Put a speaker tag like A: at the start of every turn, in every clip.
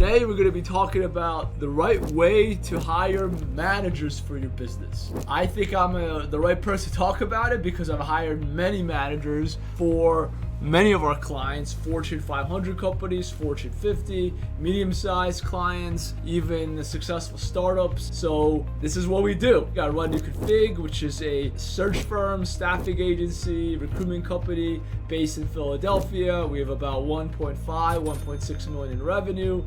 A: Today we're going to be talking about the right way to hire managers for your business. I think I'm the right person to talk about it because I've hired many managers for many of our clients, Fortune 500 companies, Fortune 50, medium-sized clients, even successful startups. So this is what we do. We got Run NewConfig, which is a search firm, staffing agency, recruitment company based in Philadelphia. We have about 1.6 million in revenue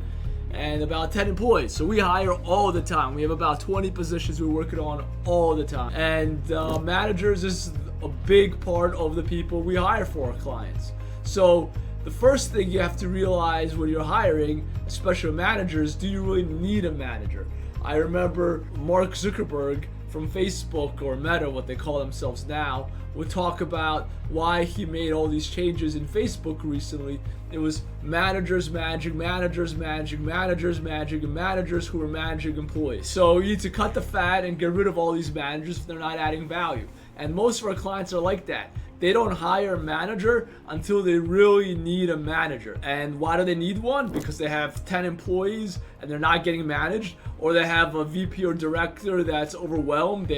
A: and about 10 employees. So we hire all the time. We have about 20 positions we're working on all the time. And managers is a big part of the people we hire for our clients. So the first thing you have to realize when you're hiring, especially managers, do you really need a manager? I remember Mark Zuckerberg from Facebook, or Meta, what they call themselves now, would talk about why he made all these changes in Facebook recently. It was managers managing managers managing managers managing and managers who were managing employees. So you need to cut the fat and get rid of all these managers if they're not adding value. And most of our clients are like that. They don't hire a manager until they really need a manager. And why do they need one? Because they have 10 employees and they're not getting managed, or they have a VP or director that's overwhelmed.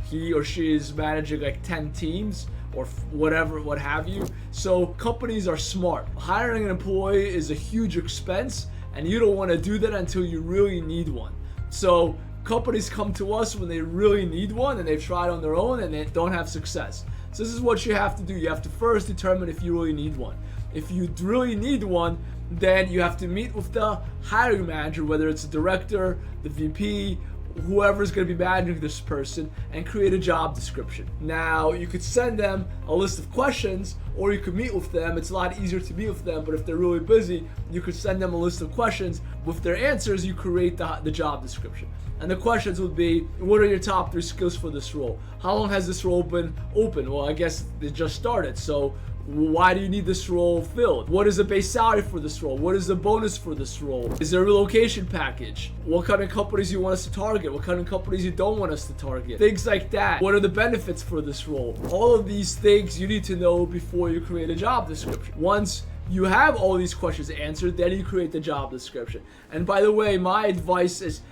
A: He or she is managing like 10 teams or whatever, what have you. So companies are smart. Hiring an employee is a huge expense, and you don't want to do that until you really need one. So companies come to us when they really need one and they've tried on their own and they don't have success. So this is what you have to do. You have to first determine if you really need one. If you really need one, then you have to meet with the hiring manager, whether it's the director, the VP, whoever's going to be managing this person, and create a job description. Now, you could send them a list of questions, or you could meet with them. It's a lot easier to meet with them, but if they're really busy, you could send them a list of questions. With their answers, you create the job description. And the questions would be, what are your top 3 skills for this role? How long has this role been open? Well, I guess they just started, so why do you need this role filled? What is the base salary for this role? What is the bonus for this role? Is there a relocation package? What kind of companies you want us to target? What kind of companies you don't want us to target? Things like that. What are the benefits for this role? All of these things you need to know before you create a job description. Once you have all these questions answered, then you create the job description. And by the way, my advice is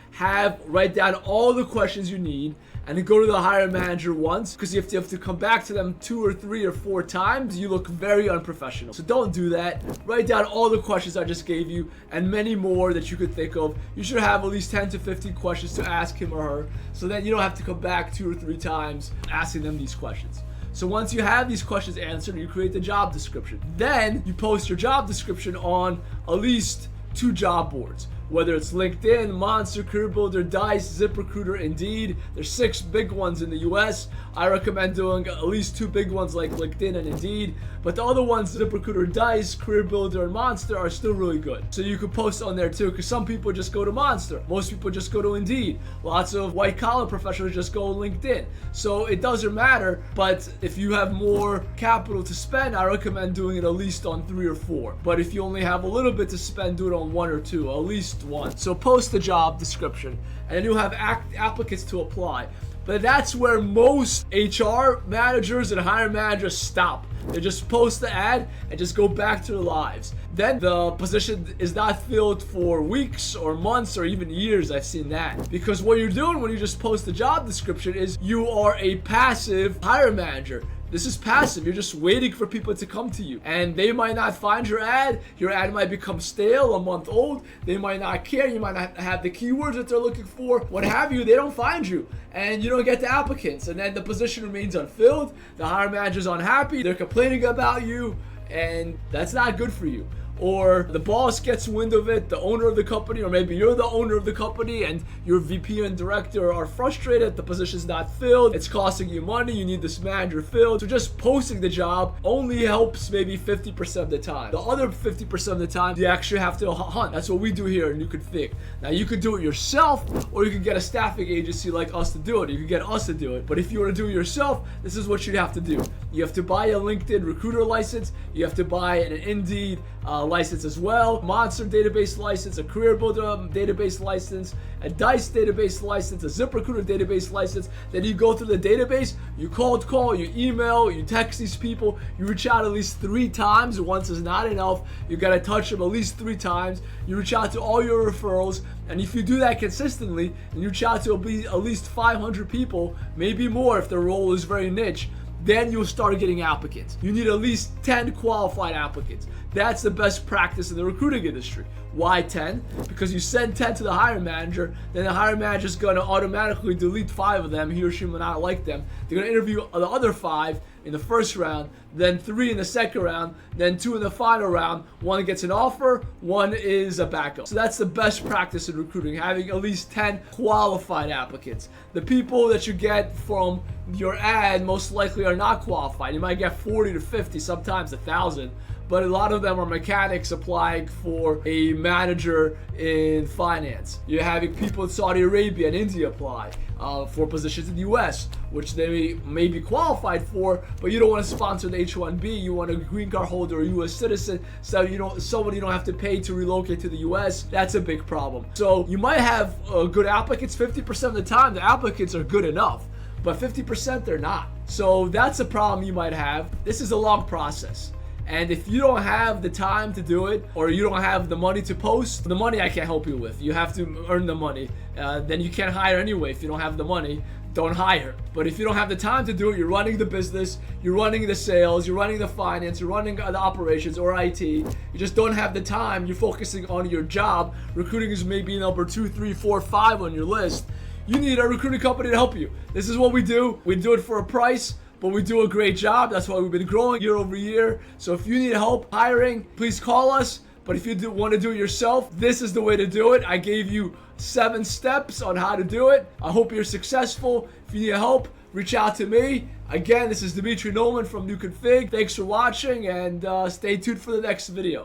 A: write down all the questions you need and go to the hiring manager once, because if you have to come back to them 2 or 3 or 4 times, you look very unprofessional. So don't do that. Write down all the questions I just gave you and many more that you could think of. You should have at least 10 to 15 questions to ask him or her, so that you don't have to come back 2 or 3 times asking them these questions. So once you have these questions answered, you create the job description. Then you post your job description on at least 2 job boards. Whether it's LinkedIn, Monster, Career Builder, Dice, ZipRecruiter, Indeed. There's 6 big ones in the US. I recommend doing at least 2 big ones like LinkedIn and Indeed. But the other ones, ZipRecruiter, Dice, Career Builder, and Monster, are still really good. So you can post on there too, because some people just go to Monster. Most people just go to Indeed. Lots of white-collar professionals just go to LinkedIn. So it doesn't matter, but if you have more capital to spend, I recommend doing it at least on 3 or 4. But if you only have a little bit to spend, do it on 1 or 2, at least one. So post the job description, and then you'll have applicants to apply. But that's where most HR managers and hiring managers stop. They just post the ad and just go back to their lives. Then the position is not filled for weeks or months or even years. I've seen that. Because what you're doing when you just post the job description is you are a passive hiring manager. This is passive. You're just waiting for people to come to you. And they might not find your ad. Your ad might become stale, a month old. They might not care. You might not have the keywords that they're looking for. What have you. They don't find you. And you don't get the applicants. And then the position remains unfilled. The hiring manager's unhappy. They're complaining about you. And that's not good for you. Or the boss gets wind of it, the owner of the company, or maybe you're the owner of the company and your VP and director are frustrated, the position's not filled, it's costing you money, you need this manager filled. So just posting the job only helps maybe 50% of the time. The other 50% of the time, you actually have to hunt. That's what we do here in NewConfig. Now you could do it yourself, or you could get a staffing agency like us to do it. You could get us to do it. But if you want to do it yourself, this is what you'd have to do. You have to buy a LinkedIn recruiter license. You have to buy an Indeed license as well, Monster database license, a Career Builder database license, a Dice database license, a ZipRecruiter database license. Then you go through the database, you cold call, you email, you text these people, you reach out at least 3 times. Once is not enough. You got to touch them at least 3 times. You reach out to all your referrals, and if you do that consistently, and you reach out to at least 500 people, maybe more if the role is very niche, then you'll start getting applicants. You need at least 10 qualified applicants. That's the best practice in the recruiting industry. Why 10? Because you send 10 to the hiring manager, then the hiring manager is going to automatically delete 5 of them. He or she will not like them. They're going to interview the other 5 in the first round, then 3 in the second round, then 2 in the final round. 1 gets an offer, 1 is a backup. So that's the best practice in recruiting, having at least 10 qualified applicants. The people that you get from your ad most likely are not qualified. You might get 40 to 50, sometimes 1,000. But a lot of them are mechanics applying for a manager in finance. You're having people in Saudi Arabia and India apply for positions in the US, which they may be qualified for, but you don't want to sponsor the H-1B. You want a green card holder or US citizen, so someone you don't have to pay to relocate to the US. That's a big problem. So you might have good applicants. 50% of the time, the applicants are good enough, but 50% they're not. So that's a problem you might have. This is a long process. And if you don't have the time to do it, or you don't have the money to post, the money I can't help you with. You have to earn the money. Then you can't hire anyway. If you don't have the money, don't hire. But if you don't have the time to do it, you're running the business, you're running the sales, you're running the finance, you're running the operations or IT. You just don't have the time. You're focusing on your job. Recruiting is maybe number 2, 3, 4, 5 on your list. You need a recruiting company to help you. This is what we do. We do it for a price, but we do a great job. That's why we've been growing year over year. So if you need help hiring, please call us. But if you want to do it yourself, this is the way to do it. I gave you 7 steps on how to do it. I hope you're successful. If you need help, reach out to me. Again, this is Dimitri Nolan from NewConfig. Thanks for watching, and stay tuned for the next video.